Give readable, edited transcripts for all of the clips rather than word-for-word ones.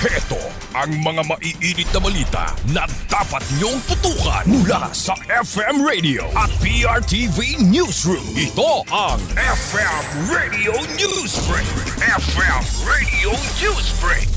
Heto ang mga maiinit na balita na dapat niyong tutukan mula sa FM Radio at PRTV Newsroom. Ito ang FM Radio Newsbreak. FM Radio Newsbreak.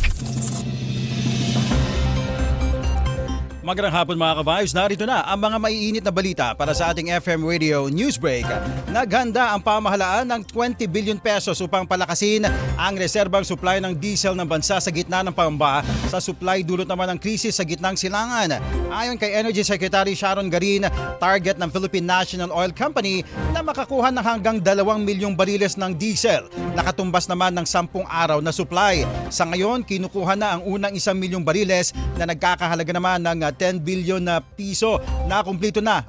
Magandang hapon mga kabayos, narito na ang mga maiinit na balita para sa ating FM Radio Newsbreak. Naghanda ang pamahalaan ng 20 billion pesos upang palakasin ang reserbang supply ng diesel ng bansa sa gitna ng pangamba sa supply dulot naman ng krisis sa gitnang silangan. Ayon kay Energy Secretary Sharon Garin, target ng Philippine National Oil Company na makakuha ng hanggang 2 milyong bariles ng diesel. Nakatumbas naman ng 10 araw na supply. Sa ngayon, kinukuha na ang unang 1 milyong bariles na nagkakahalaga naman ng 10 billion na piso. Nakumpleto na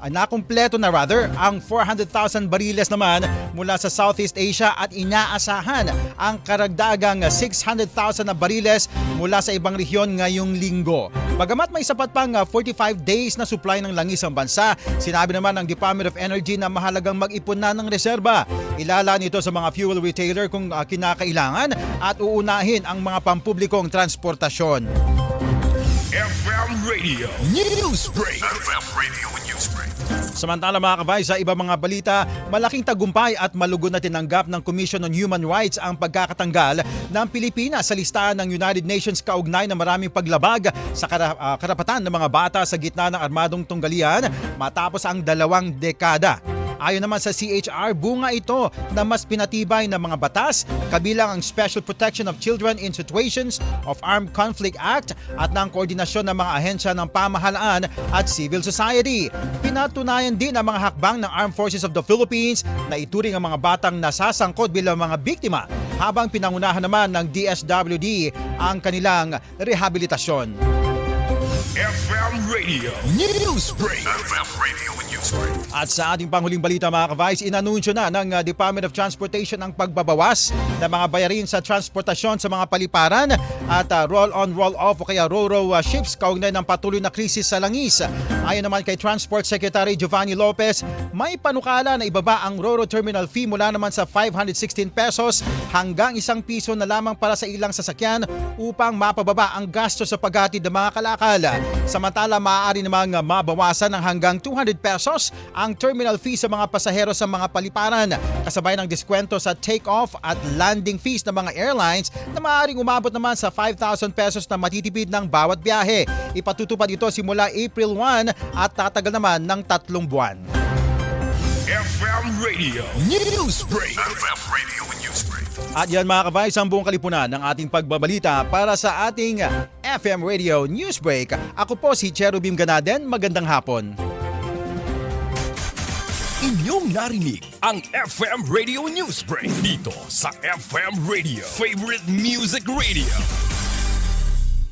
ang 400,000 bariles naman mula sa Southeast Asia at inaasahan ang karagdagang 600,000 na bariles mula sa ibang rehiyon ngayong linggo. Bagamat may sapat pang 45 days na supply ng langis ang bansa, sinabi naman ng Department of Energy na mahalagang mag-ipon na ng reserba. Ilalaan ito sa mga fuel retailer kung kinakailangan at uunahin ang mga pampublikong transportasyon. FM Radio Newsbreak. FM Radio Newsbreak. Samantala mga kabay, sa iba mga balita, malaking tagumpay at malugod na tinanggap ng Commission on Human Rights ang pagkakatanggal ng Pilipinas sa listahan ng United Nations kaugnay na maraming paglabag sa karapatan ng mga bata sa gitna ng armadong tunggalian matapos ang 2 dekada. Ayon naman sa CHR, bunga ito na mas pinatibay ng mga batas kabilang ang Special Protection of Children in Situations of Armed Conflict Act at ng koordinasyon ng mga ahensya ng pamahalaan at civil society. Pinatunayan din ang mga hakbang ng Armed Forces of the Philippines na ituring ang mga batang nasasangkot bilang mga biktima habang pinangunahan naman ng DSWD ang kanilang rehabilitasyon. FM Radio Newsbreak. FM Radio Newsbreak. At sa ating panghuling balita mga ka-Vice, inanunsyo na ng Department of Transportation ang pagbabawas ng mga bayarin sa transportasyon sa mga paliparan at roll-on, roll-off o kaya ro-ro ships kaugnay ng patuloy na krisis sa langis. Ayon naman kay Transport Secretary Giovanni Lopez, may panukala na ibaba ang ro-ro terminal fee mula naman sa 516 pesos hanggang 1 piso na lamang para sa ilang sasakyan upang mapababa ang gasto sa paghatid ng mga kalakal. Samantala, maaari namang mabawasan ng hanggang 200 pesos ang terminal fee sa mga pasahero sa mga paliparan, kasabay ng diskwento sa take-off at landing fees ng mga airlines na maaaring umabot naman sa 5,000 pesos na matitipid ng bawat biyahe. Ipatutupad ito simula April 1 at tatagal naman ng 3 buwan. FM Radio Newsbreak. FM Radio Newsbreak. At yan mga kabayos, ang buong kalipunan ng ating pagbabalita para sa ating FM Radio Newsbreak. Ako po si Cherubim Ganaden, magandang hapon. Inyong narinig ang FM Radio Newsbreak dito sa FM Radio, Favorite Music Radio.